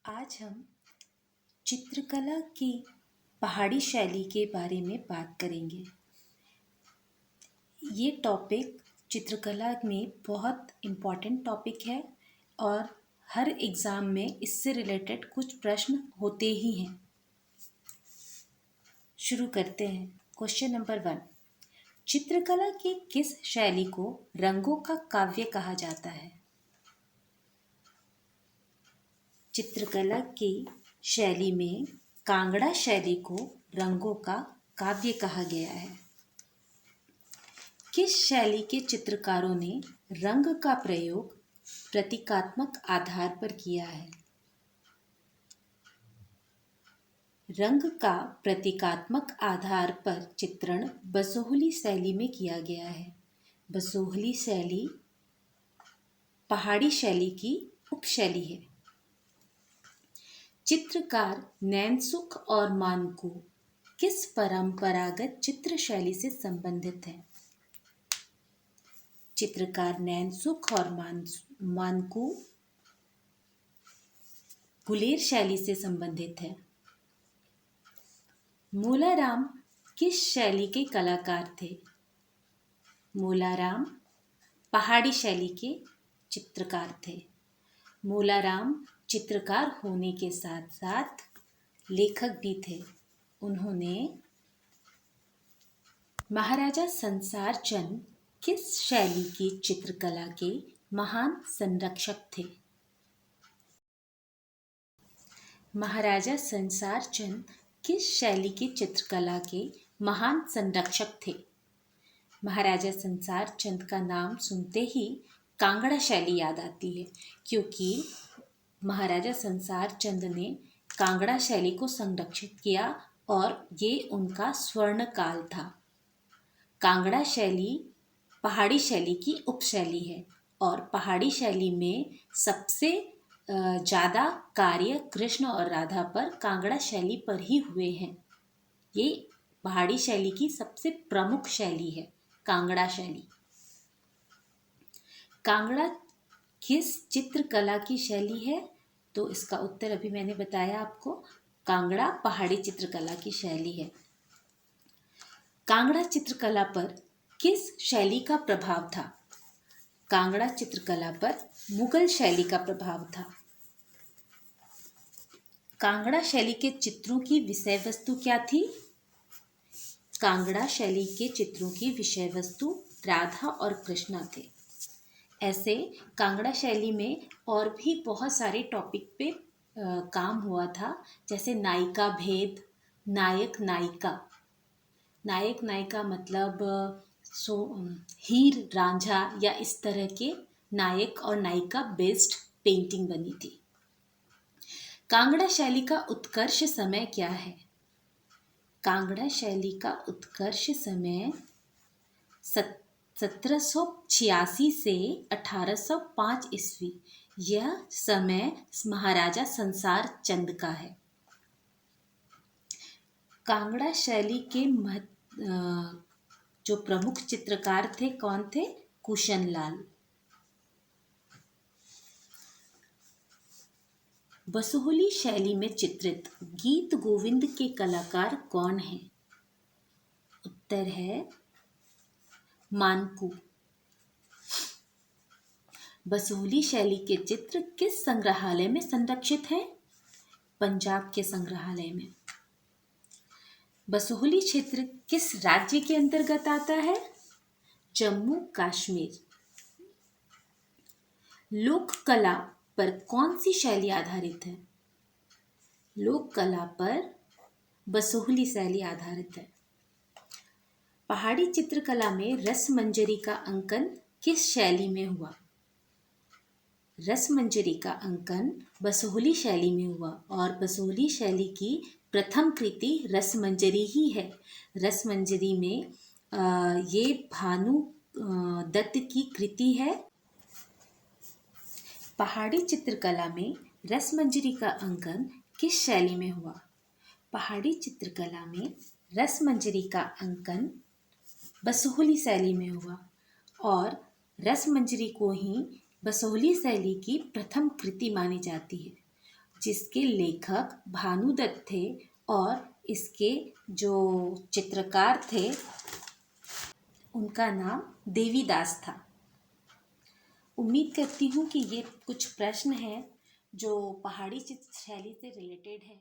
आज हम चित्रकला की पहाड़ी शैली के बारे में बात करेंगे। ये टॉपिक चित्रकला में बहुत इम्पॉर्टेंट टॉपिक है और हर एग्ज़ाम में इससे रिलेटेड कुछ प्रश्न होते ही हैं। शुरू करते हैं। Question number 1। चित्रकला की किस शैली को रंगों का काव्य कहा जाता है? चित्रकला की शैली में कांगड़ा शैली को रंगों का काव्य कहा गया है। किस शैली के चित्रकारों ने रंग का प्रयोग प्रतीकात्मक आधार पर किया है? रंग का प्रतीकात्मक आधार पर चित्रण बसोहली शैली में किया गया है। बसोहली शैली पहाड़ी शैली की उपशैली है। चित्रकार नैनसुख और मानकू किस परंपरागत चित्र शैली से संबंधित हैं? चित्रकार नैनसुख और मानकू गुलेर शैली से संबंधित है। मूलाराम किस शैली के कलाकार थे? मूलाराम पहाड़ी शैली के चित्रकार थे। मूलाराम चित्रकार होने के साथ साथ लेखक भी थे। उन्होंने महाराजा संसार चंद किस शैली की चित्रकला के महान संरक्षक थे? महाराजा संसार चंद किस शैली की चित्रकला के महान संरक्षक थे? महाराजा संसार चंद का नाम सुनते ही कांगड़ा शैली याद आती है, क्योंकि महाराजा संसार चंद ने कांगड़ा शैली को संरक्षित किया और ये उनका स्वर्ण काल था। कांगड़ा शैली पहाड़ी शैली की उपशैली है और पहाड़ी शैली में सबसे ज़्यादा कार्य कृष्ण और राधा पर कांगड़ा शैली पर ही हुए हैं। ये पहाड़ी शैली की सबसे प्रमुख शैली है, कांगड़ा शैली। कांगड़ा किस चित्रकला की शैली है? तो इसका उत्तर अभी मैंने बताया आपको, कांगड़ा पहाड़ी चित्रकला की शैली है। कांगड़ा चित्रकला पर किस शैली का प्रभाव था? कांगड़ा चित्रकला पर मुगल शैली का प्रभाव था। कांगड़ा शैली के चित्रों की विषय वस्तु क्या थी? कांगड़ा शैली के चित्रों की विषय वस्तु राधा और कृष्णा थे। ऐसे कांगड़ा शैली में और भी बहुत सारे टॉपिक पे काम हुआ था, जैसे नायिका भेद, नायक नायिका। नायक नायिका मतलब हीर रांझा या इस तरह के नायक और नायिका बेस्ड पेंटिंग बनी थी। कांगड़ा शैली का उत्कर्ष समय क्या है? कांगड़ा शैली का उत्कर्ष समय 1786 से 1805 ईस्वी। यह समय महाराजा संसार चंद का है। कांगड़ा शैली के जो प्रमुख चित्रकार थे, कौन थे? कुशन लाल। बसोहली शैली में चित्रित गीत गोविंद के कलाकार कौन हैं? उत्तर है मानकू। बसोहली शैली के चित्र किस संग्रहालय में संरक्षित हैं? पंजाब के संग्रहालय में। बसोहली क्षेत्र किस राज्य के अंतर्गत आता है? जम्मू कश्मीर। लोक कला पर कौन सी शैली आधारित है? लोक कला पर बसोहली शैली आधारित है। पहाड़ी चित्रकला में रसमंजरी का अंकन किस शैली में हुआ? रसमंजरी का अंकन बसोहली शैली में हुआ और बसोहली शैली की प्रथम कृति रसमंजरी ही है। रसमंजरी में ये भानु दत्त की कृति है। पहाड़ी चित्रकला में रसमंजरी का अंकन किस शैली में हुआ? पहाड़ी चित्रकला में रसमंजरी का अंकन बसोहली शैली में हुआ और रसमंजरी को ही बसोहली शैली की प्रथम कृति मानी जाती है। जिसके लेखक भानुदत्त थे और इसके जो चित्रकार थे उनका नाम देवीदास था। उम्मीद करती हूँ कि ये कुछ प्रश्न हैं जो पहाड़ी चित्र शैली से रिलेटेड है।